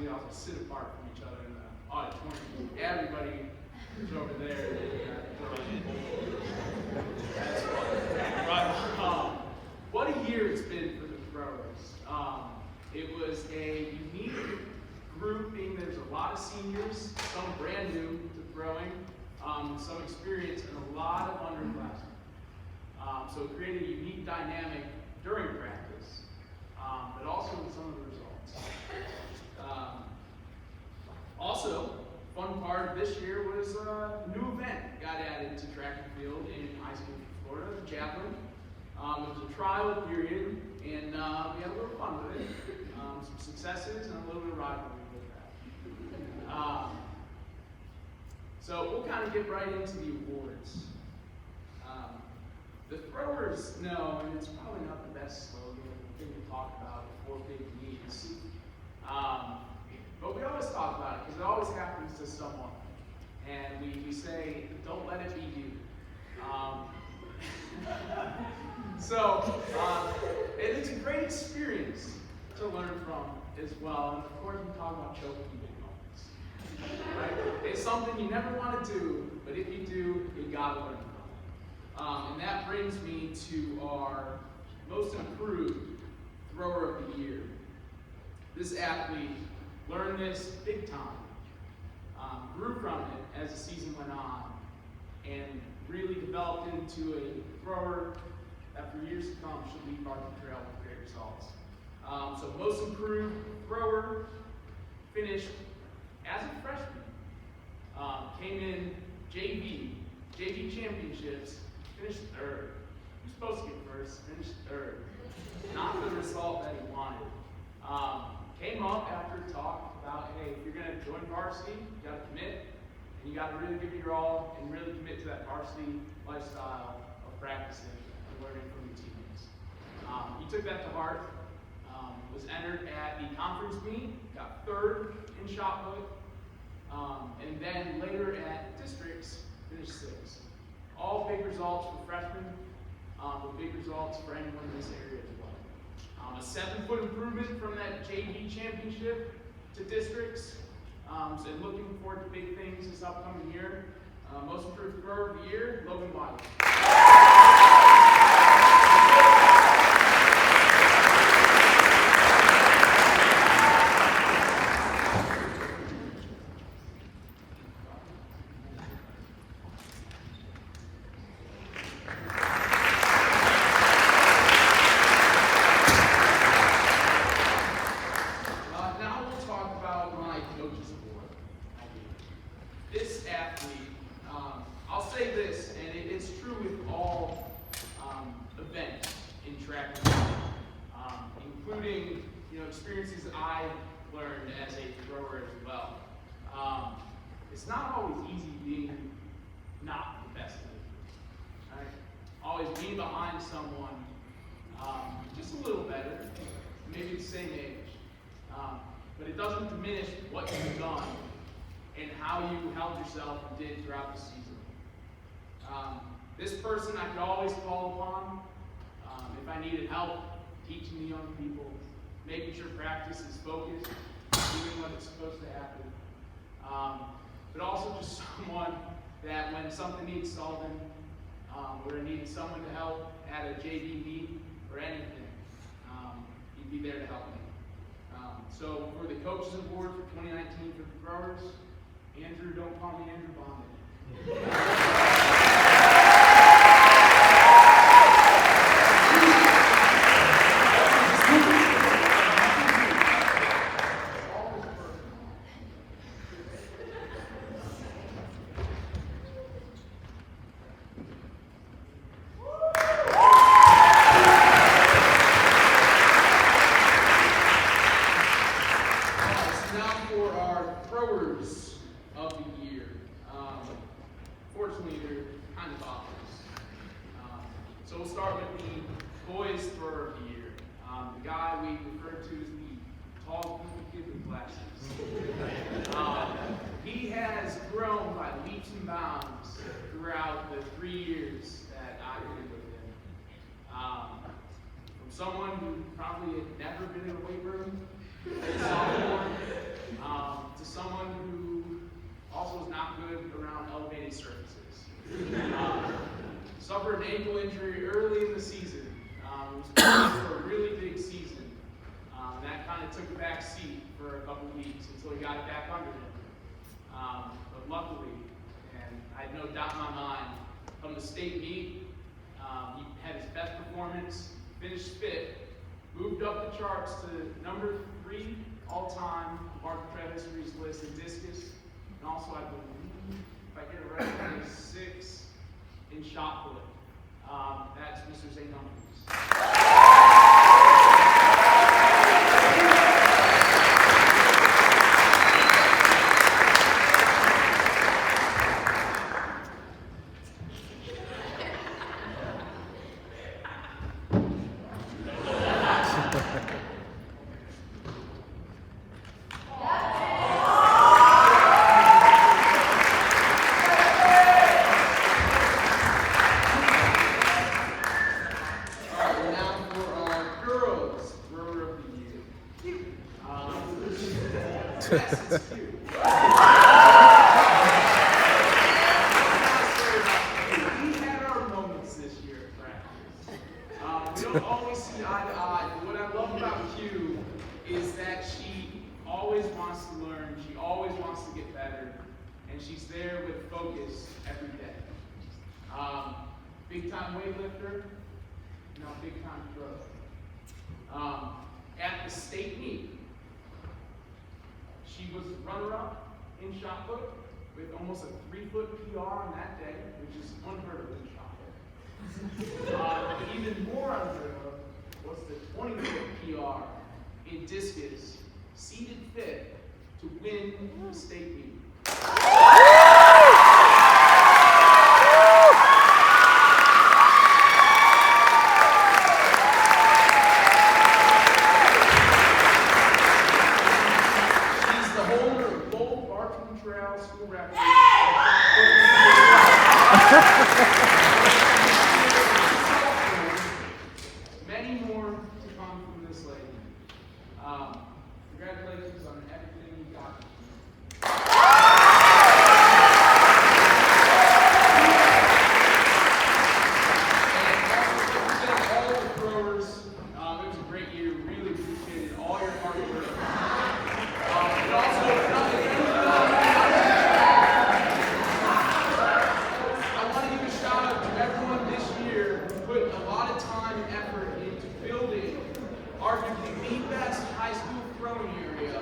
we also sit apart from each other in the auditorium. Everybody is over there. That's fun. Right. What a year it's been for the throwers. It was a unique grouping. There's a lot of seniors, some brand new to throwing, some experience, and a lot of underclassmen. So it created a unique dynamic during practice, but also in some of the results. Also, fun part of this year was a new event got added to track and field in high school in Florida, the javelin. It was a trial period, and we had a little fun with it. Some successes and a little bit of rivalry with that. So we'll kind of get right into the awards. The throwers know, and it's probably not the best slogan, the thing to talk about before big meets. But we always talk about it because it always happens to someone. And we say, don't let it be you. It's a great experience to learn from as well. And of course, we talk about choking big moments. Right? It's something you never want to do, but if you do, you gotta learn from it. And that brings me to our most improved thrower of the year. This athlete learned this big time, grew from it as the season went on, and really developed into a thrower that for years to come should lead Barton Trail with great results. So most improved thrower finished as a freshman. Came in JV championships, finished third. He was supposed to get first, finished third. Not the result that he wanted. Came up after a talk about, hey, if you're going to join varsity, you got to commit, and you got to really give it your all and really commit to that varsity lifestyle of practicing and learning from your teammates. He took that to heart, was entered at the conference meet, got third in shot put, and then later at districts, finished sixth. All big results for freshmen, but big results for anyone in this area as well. A 7-foot improvement from that JV championship to districts, and looking forward to big things this upcoming year. Most improved thrower of the year, Logan Wiley. Experiences I learned as a thrower as well. It's not always easy being not the best in it, right? Always being behind someone just a little better, maybe the same age. But it doesn't diminish what you've done and how you held yourself and did throughout the season. This person I could always call upon if I needed help teaching the young people, making sure practice is focused, doing what it's supposed to happen. But also just someone that when something needs solving, or I needed someone to help at a JV meet or anything, you'd be there to help me. So for the Coaches Award for 2019 for the throwers, Andrew, don't call me Andrew Bonded. So we'll start with the boys thrower of the year. The guy we refer to as the tall kid with glasses. He has grown by leaps and bounds throughout the 3 years that I've been with him. From someone who probably had never been in a weight room, sophomore, suffered an ankle injury early in the season. It was for a really big season. That kind of took a back seat for a couple weeks until he got it back under him. But luckily, and I had no doubt in my mind, from the state meet, he had his best performance, finished fifth, moved up the charts to number 3 all-time Mark Trail History's list in discus, and also I believe, if I get it right, he is 6 in shot put. That's Mr. Zane Humphries. Big-time weightlifter, big-time thrower. At the state meet, she was runner-up in shot put with almost a 3-foot PR on that day, which is unheard of in shot put. But even more unheard of was the 20-foot PR in discus, seeded 5th to win the state meet. Many more to come from this lady. Congratulations on everything you got. And all the throwers, it was a great year. Really appreciated all your hard work. But also, I want to give a shout out to everyone this year who put a lot of time and effort into building arguably the best high school throwing area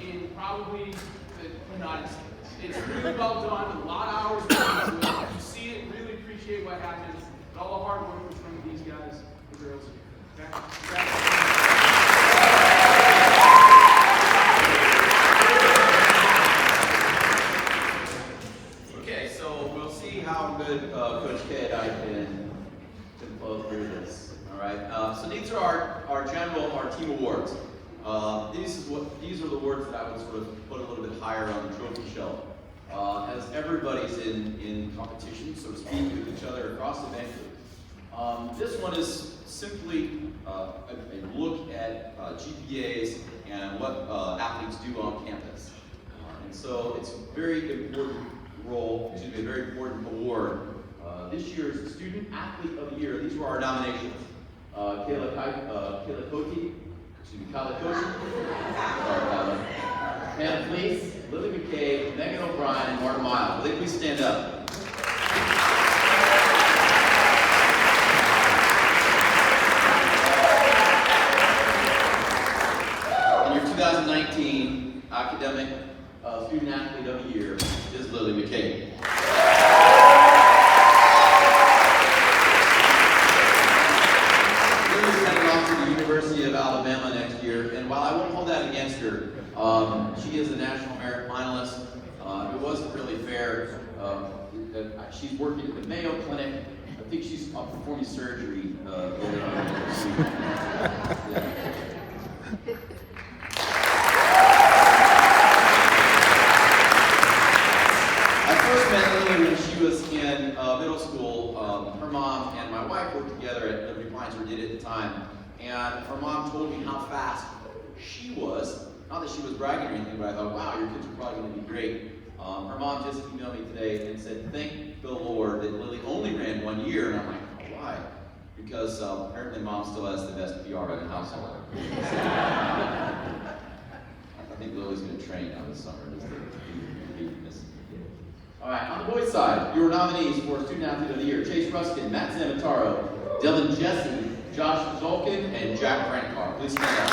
in probably the United States. It's really well done, a lot of hours put into it. You see it, really appreciate what happens. But all the hard work was from these guys, the girls here. Okay? How good Coach K and I can flow through this. All right. So these are our team awards. These are the awards that I would sort of put a little bit higher on the trophy shelf. As everybody's in competition, so to speak, with each other across the banquet. This one is simply a look at GPAs and what athletes do on campus. And so it's a very important a very important award. This year's Student Athlete of the Year, these were our nominations. Kayla Cote, Hannah Fleece, Lily McKay, Megan O'Brien, and Martin Miles. Will they please stand up? And your 2019 academic Student Athlete of the Year is Lily McKay. Lily's heading off to the University of Alabama next year, and while I won't hold that against her, she is a National Merit finalist. It wasn't really fair. She's working at the Mayo Clinic. I think she's performing surgery later on. Yeah. She was in middle school. Her mom and my wife worked together at Liberty Pines, or did at the time, and her mom told me how fast she was. Not that she was bragging or anything, but I thought, wow, your kids are probably going to be great. Her mom just emailed me today and said, thank the Lord that Lily only ran 1 year, and I'm like, oh, why? Because apparently Mom still has the best PR in the household. I think Lily's going to train now this summer. All right, on the boys' side, your nominees for Student Athlete of the Year: Chase Ruskin, Matt Zamataro, Dylan Jesse, Josh Zolkin, and Jack Frankar. Please stand up.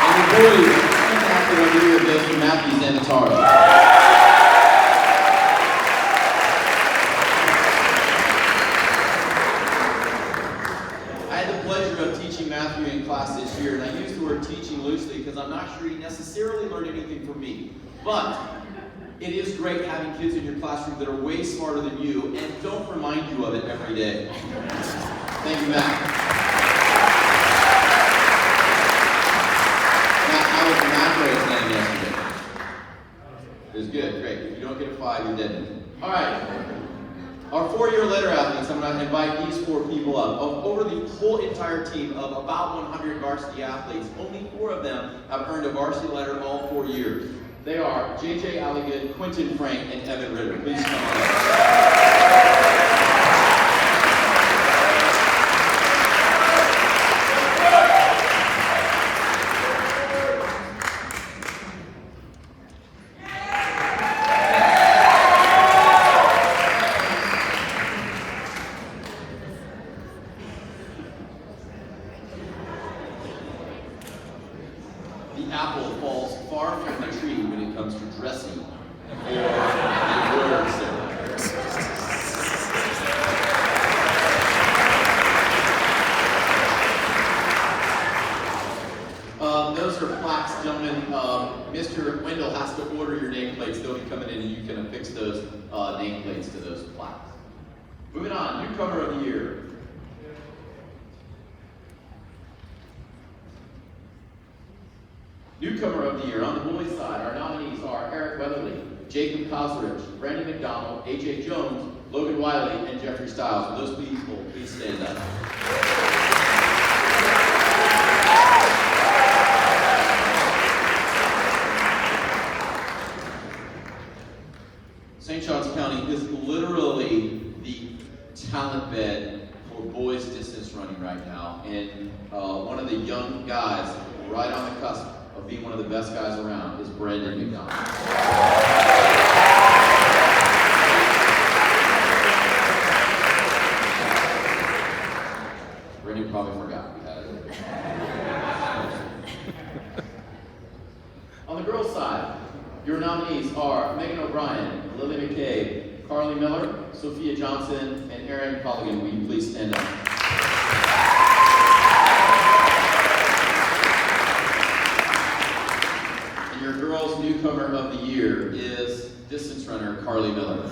And the boys' Student Athlete of the Year goes to Matthew Zamataro. Matthew in class this year, and I use the word teaching loosely because I'm not sure he necessarily learned anything from me. But it is great having kids in your classroom that are way smarter than you and don't remind you of it every day. Thank you, Matt. Matt, how was the math exam yesterday? It was good, great. If you don't get a 5, you're dead. All right. Our 4-year letter athletes, I'm going to invite these 4 people up. Over the whole entire team of about 100 varsity athletes, only 4 of them have earned a varsity letter all 4 years. They are JJ Alligood, Quentin Frank, and Evan Ritter. Please come on up. The apple falls far from the tree when it comes to dressing or embroidery ceremony. Those are plaques, gentlemen. Mr. Wendell has to order your nameplates. They'll be coming in and you can affix those nameplates to those plaques. Moving on, newcomer of the year. Newcomer of the year, on the boys' side, our nominees are Eric Weatherly, Jacob Koslerich, Brandon McDonald, AJ Jones, Logan Wiley, and Jeffrey Stiles. Will those people please stand up? St. Johns County is literally the talent bed for boys distance running right now, and one of the young guys right on the cusp of being one of the best guys around is Brandon McDonald. Brandon probably forgot we had it. On the girls' side, your nominees are Megan O'Brien, Lily McCabe, Carly Miller, Sophia Johnson, and Erin Colligan. Will you please stand up? Your girls' newcomer of the year is distance runner Carly Miller.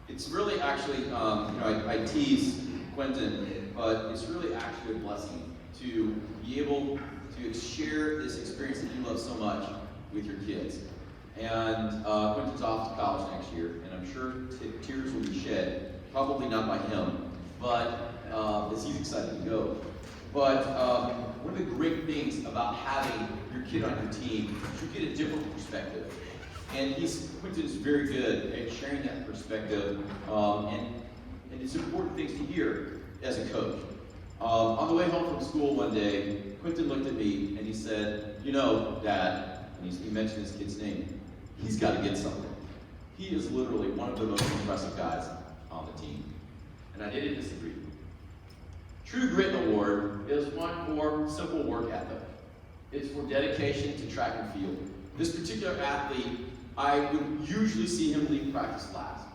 It's really actually, I tease Quentin, but it's really actually a blessing to be able to share this experience that you love so much with your kids. And Quentin's off to college next year, and I'm sure tears will be shed, probably not by him, but as he's excited to go. But one of the great things about having your kid on your team is you get a different perspective. And Quentin is very good at sharing that perspective, and it's important things to hear as a coach. On the way home from school one day, Quentin looked at me and he said, "You know, Dad," and he mentioned his kid's name, "he's got to get something. He is literally one of the most impressive guys on the team." And I didn't disagree. True Grit Award is one for simple work ethic. It's for dedication to track and field. This particular athlete, I would usually see him leave practice last.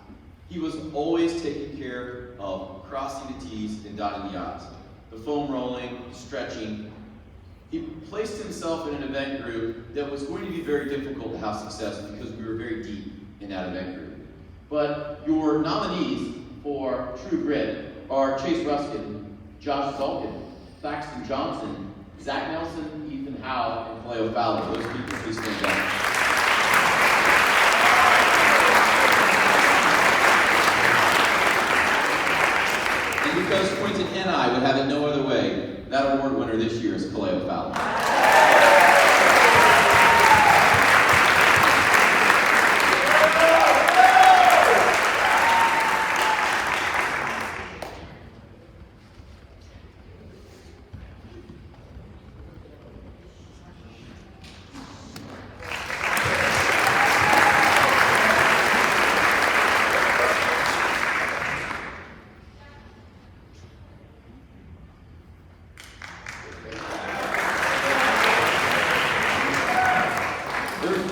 He was always taking care of crossing the T's and dotting the I's. The foam rolling, stretching, He placed himself in an event group that was going to be very difficult to have success because we were very deep in that event group. But your nominees for True Grit are Chase Ruskin, Josh Zulkin, Thaxton Johnson, Zach Nelson, Ethan Howe, and Kaleo Fowler. Those people, please stand up. And because Quentin and I would have it no other way, that award winner this year is Kaleo Fowler.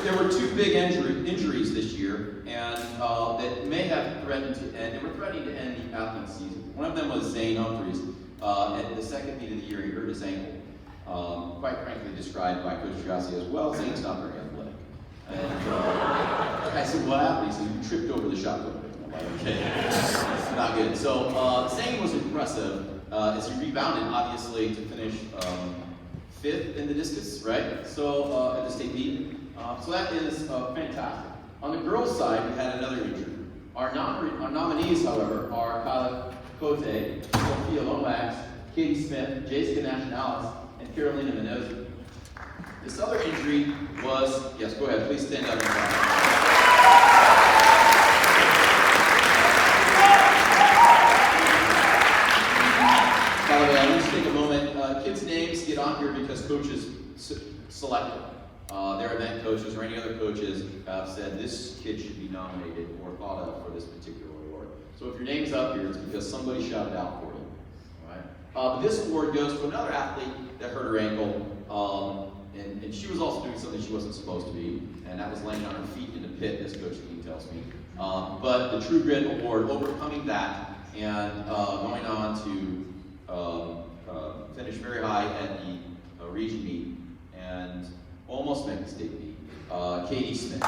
There were two big injuries this year, and that may have threatened to end. They were threatening to end the athlete season. One of them was Zane Humphreys. At the second meet of the year, he hurt his ankle. Quite frankly, described by Coach Giassi as, well, Zane's not very athletic. And I said, what happened? He said, you tripped over the shot put. I'm like, okay, not good. So Zane was impressive as he rebounded, obviously, to finish 5th in the discus, right? So at the state meet. So that is fantastic. On the girls' side, we had another injury. Our nominees, however, are Kyla Cote, Sophia Lomax, Katie Smith, Jessica Nationalis, and Carolina Mendoza. This other injury was, yes, go ahead, please stand up and clap. By the way, I want to take a moment. Kids' names get on here because coaches select them. Their event coaches or any other coaches have said this kid should be nominated or thought of for this particular award. So if your name's up here, it's because somebody shouted out for you. All right? This award goes to another athlete that hurt her ankle, and she was also doing something she wasn't supposed to be, and that was laying on her feet in the pit, as Coach Dean tells me. But the True Grit Award, overcoming that and going on to finish very high at the region meet and almost make the state meet. Katie Smith.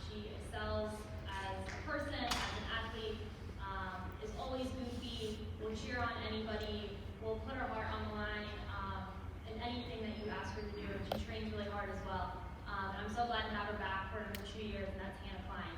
She excels as a person, as an athlete, is always goofy, will cheer on anybody, will put her heart on the line in anything that you ask her to do, and she trains really hard as well. And I'm so glad to have her back for another 2 years, and that's Hannah Klein.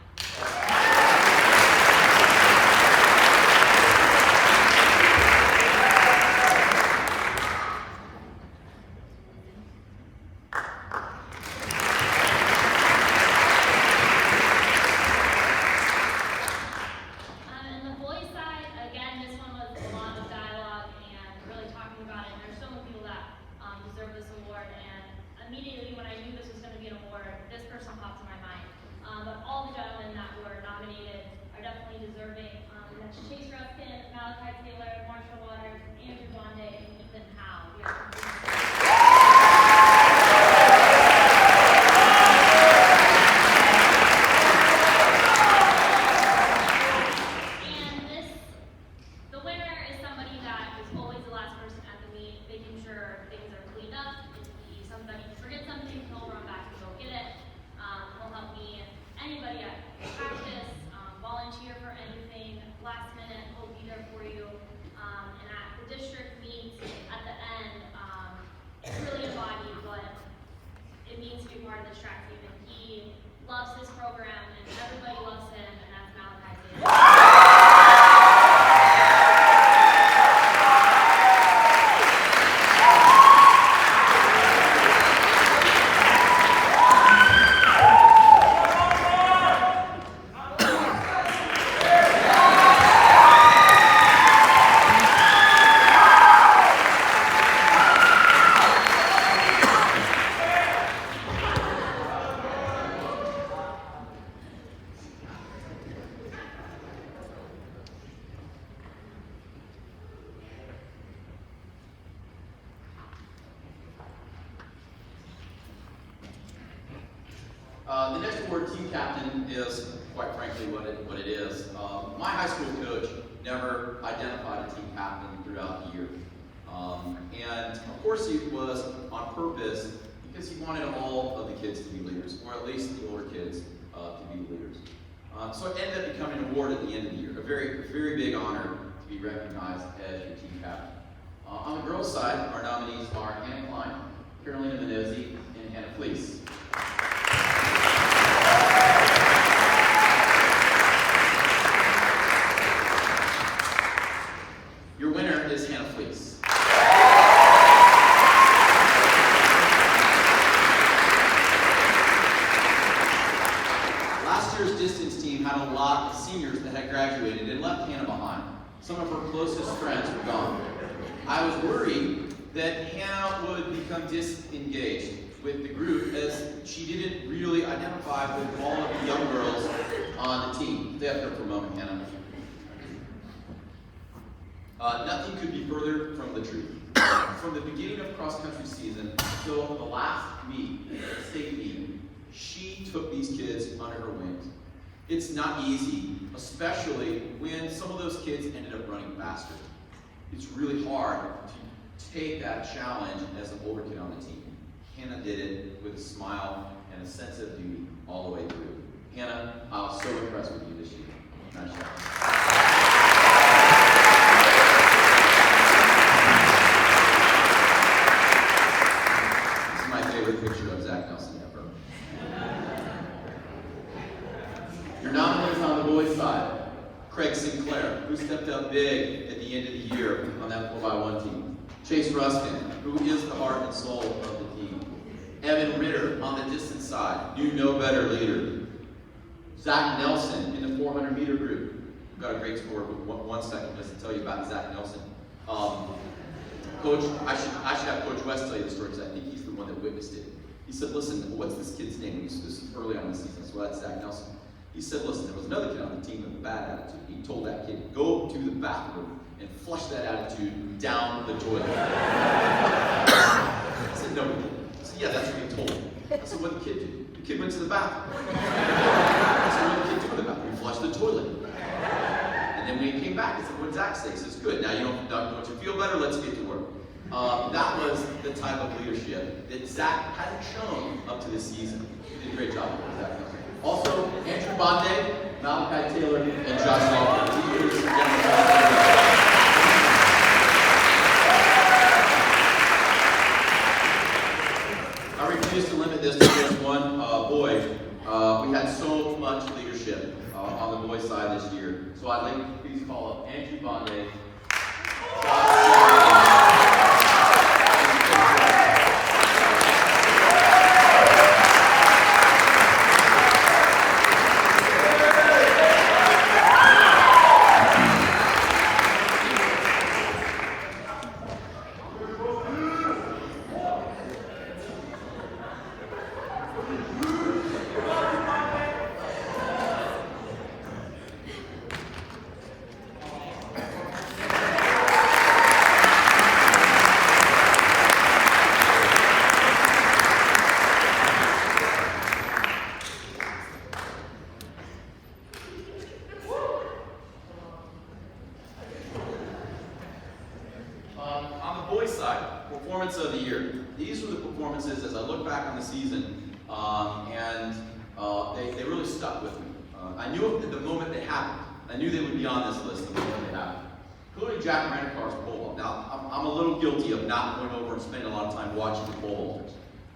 Immediately when I knew this was going to be an award, this person popped in my mind. But all the gentlemen that were this track team, and he loves this program, and everybody loves him, and that's Malachi Taylor. The next award, team captain, is quite frankly what it is. My high school coach never identified a team captain throughout the year. And of course it was on purpose because he wanted all of the kids to be leaders, or at least the older kids to be leaders. So it ended up becoming an award at the end of the year, a very big honor to be recognized as your team captain. On the girls' side, our nominees are Hannah Klein, Carolina Minozzi, and Hannah Fleece. Your winner is Hannah Fleece. Last year's distance team had a lot of seniors that had graduated and left Hannah behind. Some of her closest friends were gone. I was worried that Hannah would become disengaged with the group as she didn't really identify with all of the young girls on the team. Stay up there for a moment, Hannah. Nothing could be further from the truth. From the beginning of cross-country season until the last meet, state meet, she took these kids under her wings. It's not easy, especially when some of those kids ended up running faster. It's really hard to take that challenge as an older kid on the team. Hannah did it with a smile and a sense of duty all the way through. Hannah, I was so impressed with you this year. Nice job. Picture of Zach Nelson ever. Your nominees on the boys' side: Craig Sinclair, who stepped up big at the end of the year on that 4x1 team. Chase Ruskin, who is the heart and soul of the team. Evan Ritter on the distance side, new no better leader. Zach Nelson in the 400-meter group. We've got a great score, but one second just to tell you about Zach Nelson. Coach, I should have Coach West tell you the story because I think he's the one that witnessed it. He said, listen, what's this kid's name? This is early on in the season, so that's Zach Nelson. He said, listen, there was another kid on the team with a bad attitude. He told that kid, go to the bathroom and flush that attitude down the toilet. I said, no, he didn't. I said, yeah, that's what he told him. I said, what did the kid do? The kid went to the bathroom. I said, what did the kid do in the bathroom? He flushed the toilet. And then when he came back, he said, what did Zach say? He says, good, now you don't you feel better? Let's get to work. That was the type of leadership that Zach hadn't shown up to this season. He did a great job with Zach. Also, Andrew Bonde, Malachi Taylor, and Josh Salter. I refuse to limit this to just one boy. We had so much leadership on the boys' side this year. So I'd like to please call up Andrew Bonde, Josh Salter, performance of the year. These were the performances as I look back on the season, and they really stuck with me. I knew at the moment they happened. I knew they would be on this list the moment they happened. Including Jack Renicar's pole vault. Now, I'm a little guilty of not going over and spending a lot of time watching the pole vaulters.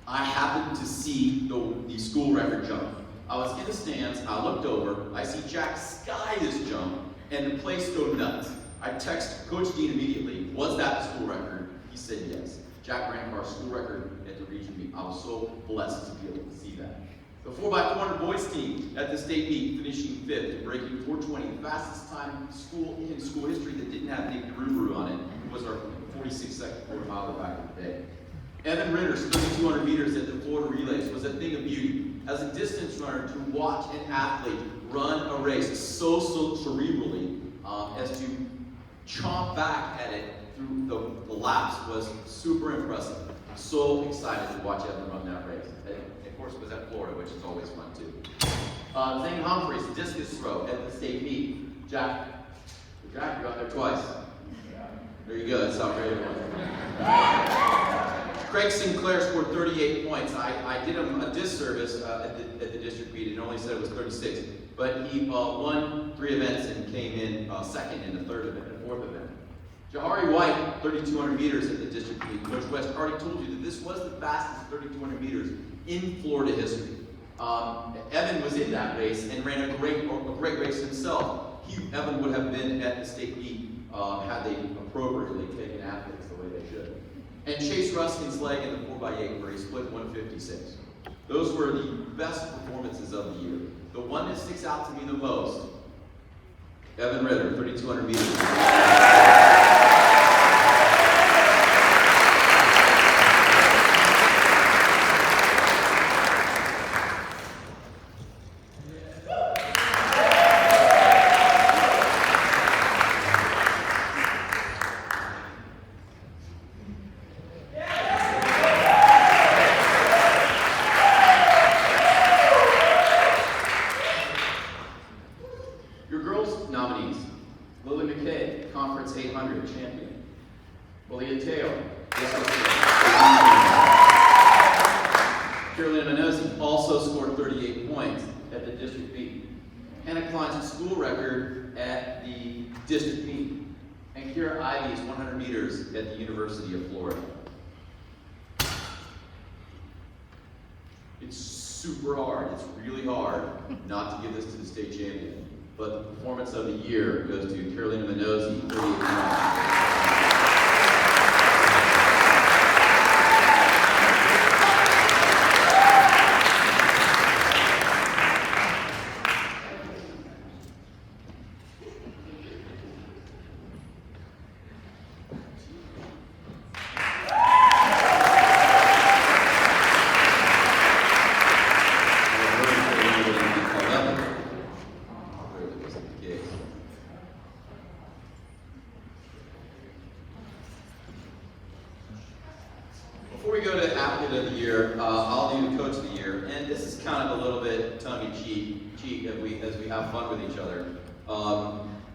I happened to see the school record jump. I was in the stands, I looked over, I see Jack sky this jump, and the place go nuts. I text Coach Dean immediately, was that the school record? He said yes. Jack ran our school record at the region meet. I was so blessed to be able to see that. The 4x400 boys team at the state meet, finishing 5th and breaking 4:20, the fastest time in school history that didn't have Nick Rubru on it. It was our 46-second quarter miler back in the day. Evan Ritter's 3,200 meters at the Florida Relays was a thing of beauty. As a distance runner, to watch an athlete run a race so cerebrally as to chomp back at it through the laps was super impressive. So excited to watch Evan run that race. And of course, it was at Florida, which is always fun too. Zane Humphreys, discus throw at the state meet. Jack, you're out there twice. There you go, that's how great it was. Craig Sinclair scored 38 points. I did him a disservice at the district meet and only said it was 36. But he won 3 events and came in second in the 3rd event and 4th event. Jahari White, 3,200 meters at the district meet. Coach West already told you that this was the fastest 3,200 meters in Florida history. Evan was in that race and ran a great race himself. Evan would have been at the state meet had they appropriately taken athletes the way they should. And Chase Ruskin's leg in the 4x8 where he split 156. Those were the best performances of the year. The one that sticks out to me the most, Evan Ritter, 3,200 meters. At the University of Florida. It's super hard, it's really hard not to give this to the state champion, but the performance of the year goes to Carolina Minozzi, 38 points.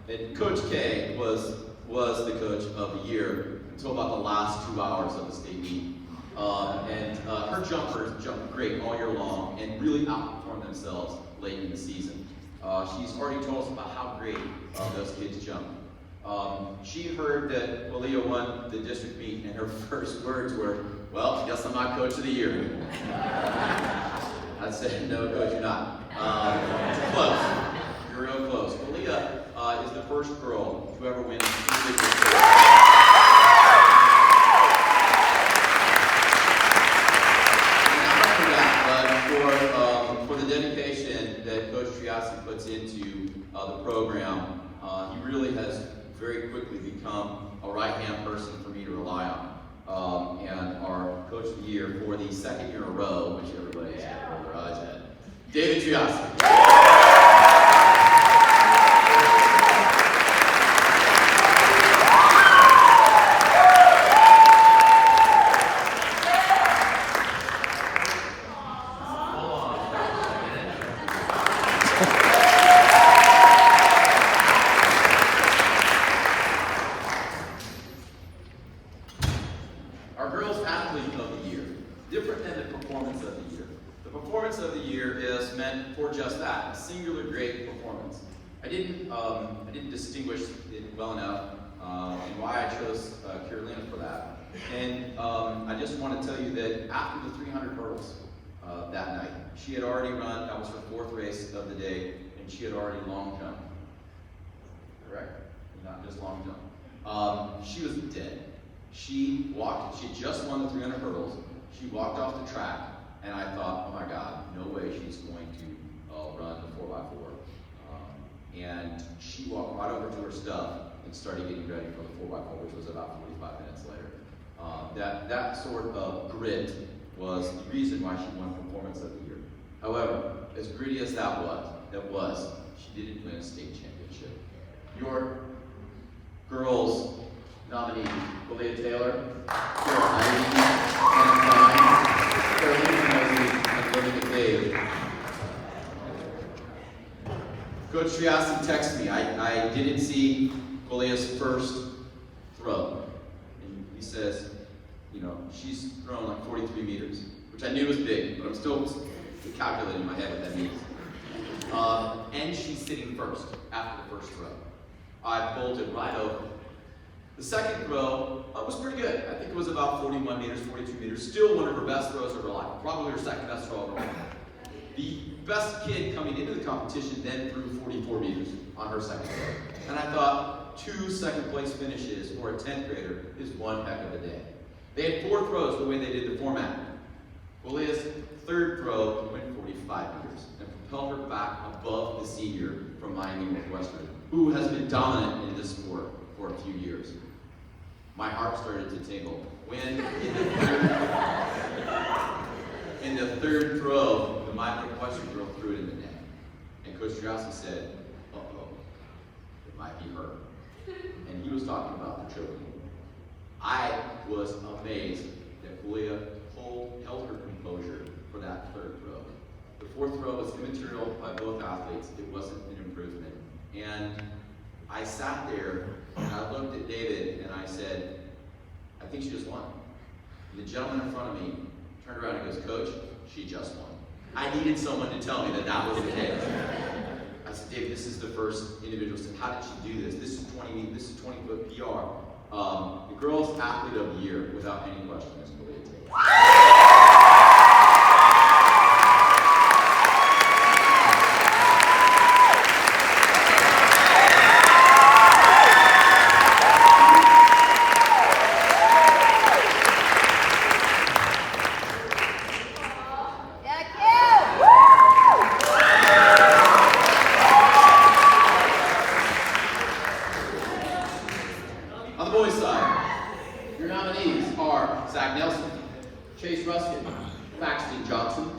And Coach K was the coach of the year until about the last 2 hours of the state meet. Her jumpers jumped great all year long and really outperformed themselves late in the season. She's already told us about how great those kids jumped. She heard that Aaliyah won the district meet, and her first words were, "Well, I guess I'm not coach of the year." I said, "No, coach, you're not." It's close. You're real close. Aaliyah is the first girl to ever win the for the dedication that Coach Triassi puts into the program, he really has very quickly become a right-hand person for me to rely on. And our Coach of the Year for the 2nd year in a row, which everybody's got to roll their eyes at, David Triassi. I didn't distinguish it well enough, and why I chose Carolina for that And I just want to tell you that after the 300 hurdles that night, she had already run, that was her 4th race of the day, and she had already long jumped. Correct? Not just long jump. She was dead. She had just won the 300 hurdles. She walked off the track, and I thought, oh my God, no way she's going to run the 4x4. And she walked right over to her stuff and started getting ready for the 4x4, which was about 45 minutes later. That sort of grit was the reason why she won Performance of the Year. However, as gritty as that was, she didn't win a state championship. Your girls nominee, Belia Taylor, Kara Ivey, Anna Klein, Caroline Mosey, and Living McCabe. Coach Triassi texted me. I didn't see Belia's first throw. And he says, she's thrown like 43 meters, which I knew was big, but I'm still calculating in my head what that means. And she's sitting first after the first throw. I bolted right over. The second throw was pretty good. I think it was about 41 meters, 42 meters. Still one of her best throws of her life. Probably her second best throw of her life. The best kid coming into the competition then threw 44 meters on her second throw. And I thought 2 second place finishes for a 10th grader is one heck of a day. They had 4 throws the way they did the format. Belia's third throw went 45 meters and propelled her back above the senior from Miami Northwestern, who has been dominant in this sport for a few years. My heart started to tingle when in the third throw, the Miami Northwestern girl threw it in the net. And Coach Triassi said, uh-oh, it might be her. And he was talking about the choking. I was amazed that Belia held her composure for that third throw. The fourth throw was immaterial by both athletes. It wasn't an improvement. And I sat there and I looked at David and I said, I think she just won. And the gentleman in front of me turned around and goes, Coach, she just won. I needed someone to tell me that that was the case. I said, David, this is the first individual. I said, how did she do this? This is 20-foot PR. The girls' athlete of the year, without any question, is Belia Taylor. On the boys' side, your nominees are Zach Nelson, Chase Ruskin, Paxton Johnson,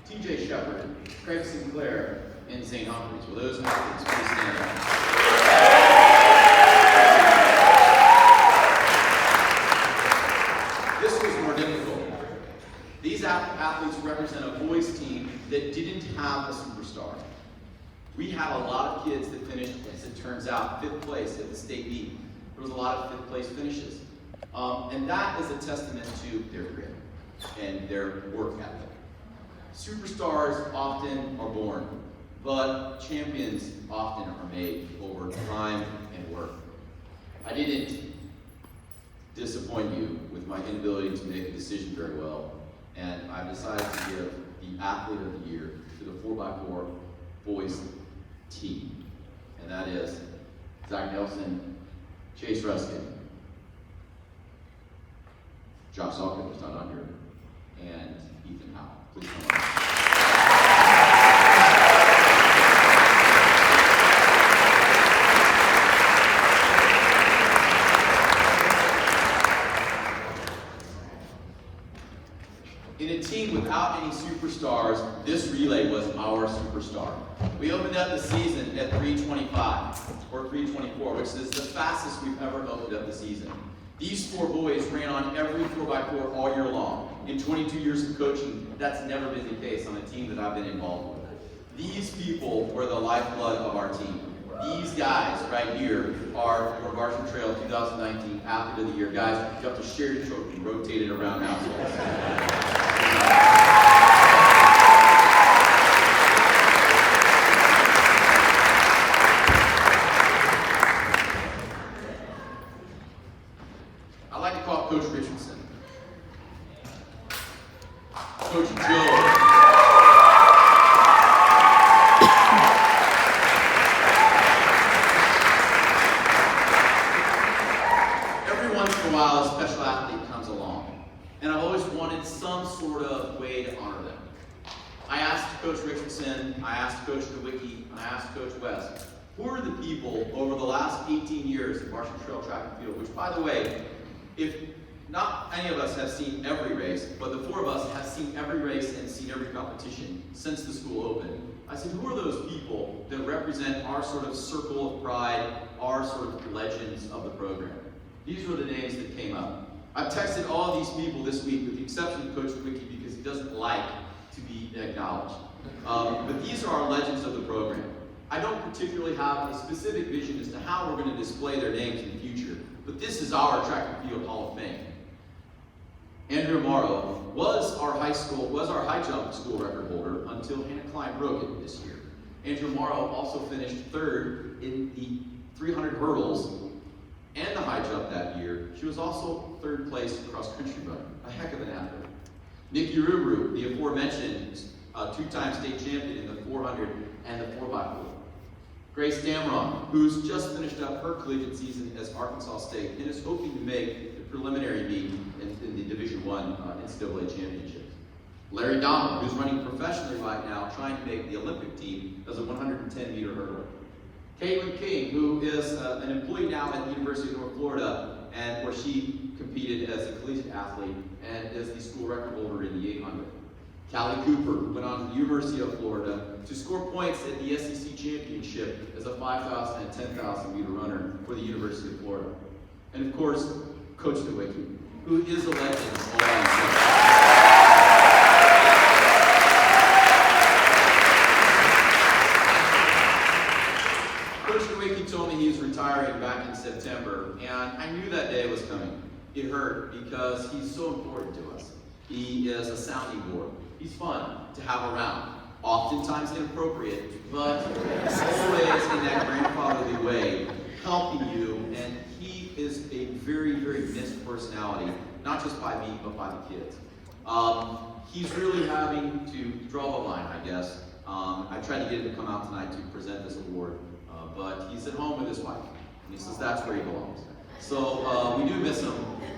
TJ Shepard, Craig Sinclair, and Zane Humphreys. Will those athletes please stand up? This was more difficult. These athletes represent a boys' team that didn't have a superstar. We had a lot of kids that finished, as it turns out, 5th place at the state meet. There was a lot of 5th place finishes. And that is a testament to their grit and their work ethic. Superstars often are born, but champions often are made over time and work. I didn't disappoint you with my inability to make a decision very well, and I've decided to give the Athlete of the Year to the 4x4 boys team. And that is Zach Nelson, Chase Ruskin, Josh Salkin, who's not on here, and Ethan Howell. Please come on. In a team without any superstars, this relay was our superstar. We opened up the season at 3:25 or 3:24, which is the fastest we've ever opened up the season. These 4 boys ran on every 4x4 all year long. In 22 years of coaching, that's never been the case on a team that I've been involved with. These people were the lifeblood of our team. These guys right here are your Varsity Trail 2019 Athlete of the Year. Guys, you have to share your trophy, rotate it around households. I like to call it Coach Richardson. Richardson, I asked Coach Nowicki, and I asked Coach West, who are the people over the last 18 years in Marshall Trail Track and Field, which, by the way, if not any of us have seen every race, but the four of us have seen every race and seen every competition since the school opened. I said, who are those people that represent our sort of circle of pride, our sort of legends of the program? These were the names that came up. I've texted all of these people this week, with the exception of Coach Nowicki, because he doesn't like to be acknowledged. But these are our legends of the program. I don't particularly have a specific vision as to how we're going to display their names in the future, but this is our track and field Hall of Fame. Andrew Morrow was our high jump school record holder until Hannah Klein broke it this year. Andrew Morrow also finished third in the 300 hurdles and the high jump that year. She was also third place cross country runner, a heck of an athlete. Nick Urubru, the aforementioned two-time state champion in the 400 and the 4x4. Grace Damron, who's just finished up her collegiate season as Arkansas State and is hoping to make the preliminary meet in the Division I NCAA championships. Larry Donald, who's running professionally right now, trying to make the Olympic team as a 110-meter hurdler. Caitlin King, who is an employee now at the University of North Florida, and where she competed as a collegiate athlete and is the school record holder in the 800. Callie Cooper, who went on to the University of Florida to score points at the SEC Championship as a 5,000 and 10,000 meter runner for the University of Florida. And of course, Coach Nowicki, who is a legend all around the world. Coach Nowicki told me he was retiring back in September, and I knew that day was coming. It hurt because he's so important to us. He is a sounding board. He's fun to have around. Oftentimes inappropriate, but always in that grandfatherly way, helping you. And he is a very, very missed personality, not just by me, but by the kids. He's really having to draw the line, I guess. I tried to get him to come out tonight to present this award, but he's at home with his wife, and he says that's where he belongs. So we do miss him,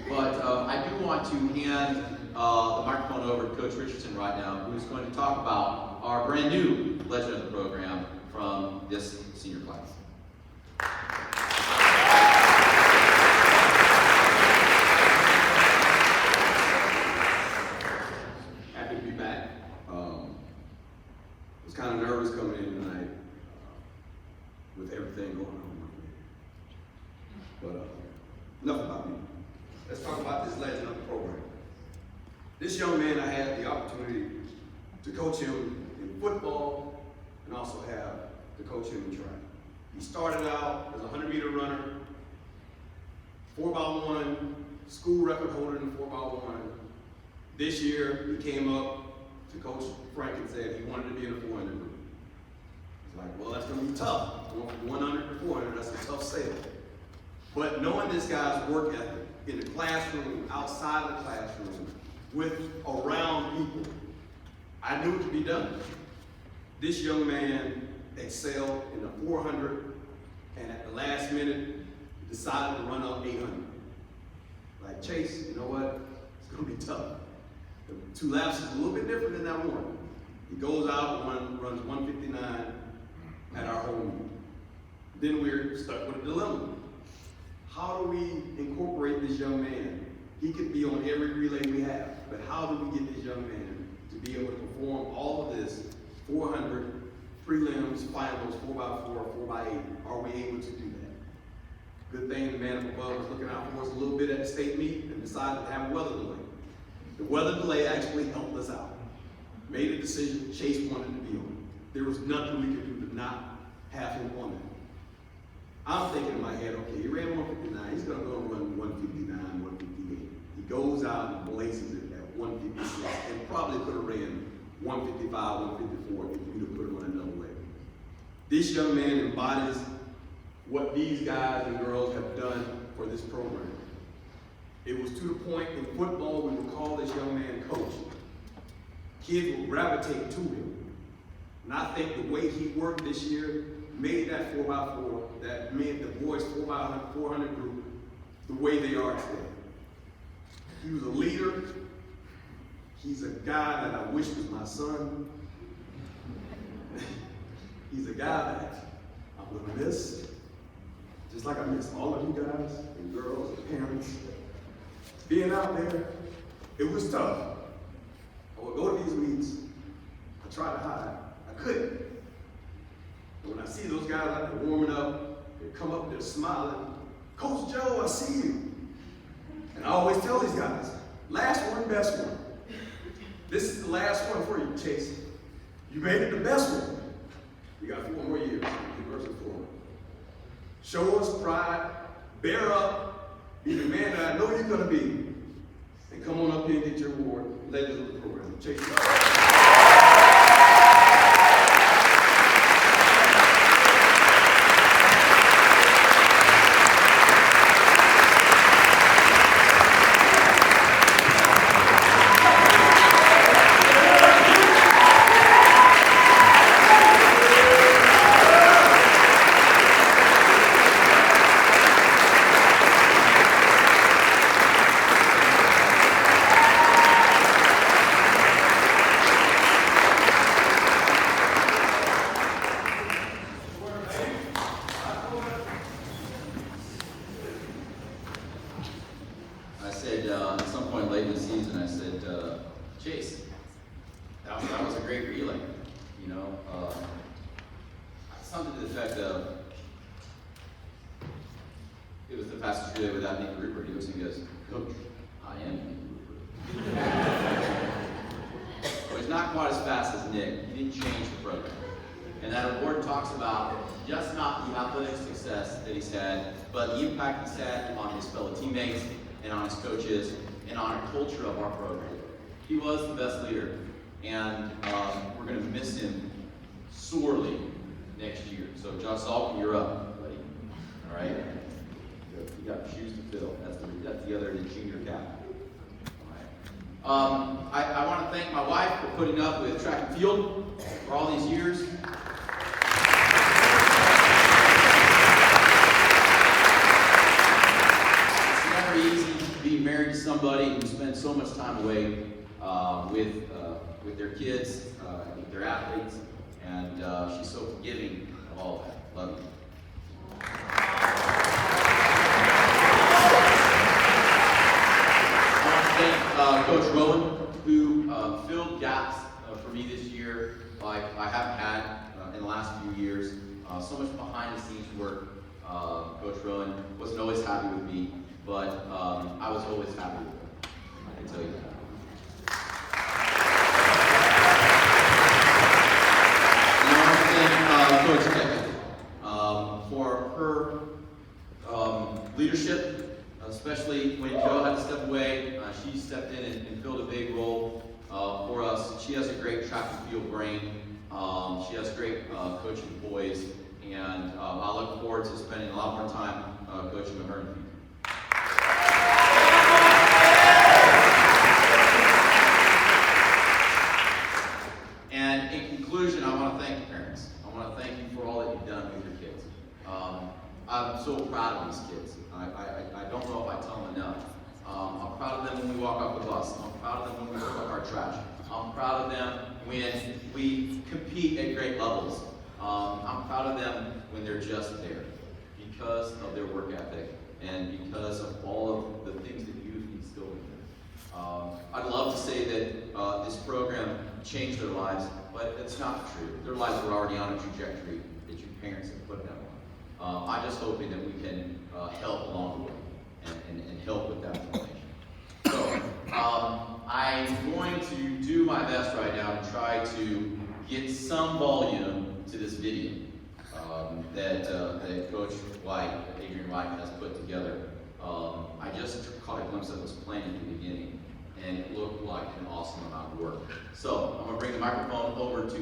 but I do want to hand the microphone over to Coach Richardson right now, who's going to talk about our brand new legend of the program from this senior class. Happy to be back. Was kind of nervous coming in tonight with everything going on. But enough about me. Let's talk about this legend of the program. This young man, I had the opportunity to coach him in football and also have to coach him in track. He started out as a 100-meter runner, 4x1, school record holder in the 4x1. This year, he came up to Coach Frank and said he wanted to be in the 400 group. He's like, well, that's going to be tough. Going from 100 to 400, that's a tough sale. But knowing this guy's work ethic in the classroom, outside of the classroom, with around people, I knew it could be done. This young man excelled in the 400, and at the last minute, decided to run up 800. Like, Chase, you know what? It's going to be tough. The 2 laps is a little bit different than that one. He goes out and runs 159 at our home meet. Then we're stuck with a dilemma. How do we incorporate this young man? He could be on every relay we have, but how do we get this young man to be able to perform all of this 400, prelims, finals, 4x4, 4x8? Are we able to do that? Good thing the man up above was looking out for us a little bit at the state meet and decided to have a weather delay. The weather delay actually helped us out. Made a decision Chase wanted to be on. There was nothing we could do to not have him on it. I'm thinking in my head, okay, he ran 159, he's gonna go and run 159, 158. He goes out and blazes it at 156 and probably could have ran 155, 154 if we'd have put him on another way. This young man embodies what these guys and girls have done for this program. It was to the point in football we would call this young man coach. Kids would gravitate to him. And I think the way he worked this year made that 4x4, that made the boys 400 group the way they are today. He was a leader. He's a guy that I wish was my son. he's a guy that I'm gonna miss, just like I miss all of you guys and girls and parents. Being out there, it was tough. I would go to these meets, I tried to hide, I couldn't. But when I see those guys out there warming up, they come up, they're smiling. Coach Joe, I see you. And I always tell these guys, last one, best one. This is the last one for you, Chase. You made it the best one. You got 4 more years, University of Florida. Show us pride, bear up, be the man that I know you're gonna be. And come on up here and get your award, legend of the program. Chase. I said, at some point late in the season, I said, Chase, that was a great relay. You know, something to the effect of, it was the fastest relay without Nick Rupert. He looks and goes, Coach, I am Nick Rupert. Well, he's not quite as fast as Nick. He didn't change the program. And that award talks about just not the athletic success that he's had, but the impact he's had on his fellow teammates and on his coaches and on our culture of our program. He was the best leader, and we're going to miss him sorely next year. So Josh Salkin, you're up, buddy. All right? You got shoes to fill. That's the other junior cap. All right. I want to thank my wife for putting up with track and field for all these years. Easy to be married to somebody who spends so much time away with their kids, with their athletes, and she's so forgiving of all of that. Love you. I want to thank Coach Rowan, who filled gaps for me this year like I haven't had in the last few years. So much behind the scenes work. Coach Rowan wasn't always happy with me, but I was always happy with him. I can tell you that. And I want to thank Coach Keck for her leadership, especially when Joe had to step away. She stepped in and filled a big role for us. She has a great track and field brain. She has great coaching poise, and I look forward to spending a lot more time coaching with her in the future. And in conclusion, I want to thank the parents. I want to thank you for all that you've done with your kids. I'm so proud of these kids. I don't know if I tell them enough. I'm proud of them when we walk off the bus. I'm proud of them when we pick up our trash. I'm proud of them when we compete at great levels. I'm proud of them when they're just there because of their work ethic and because of all of the things that you've instilled in them. I'd love to say that this program changed their lives, but it's not true. Their lives were already on a trajectory that your parents have put them on. I'm just hoping that we can help along the way and help with that formation. So, I'm going to do my best right now to try to get some volume to this video that Coach White, Adrian White, has put together. I just caught a glimpse of it was playing at the beginning, and it looked like an awesome amount of work. So I'm going to bring the microphone over to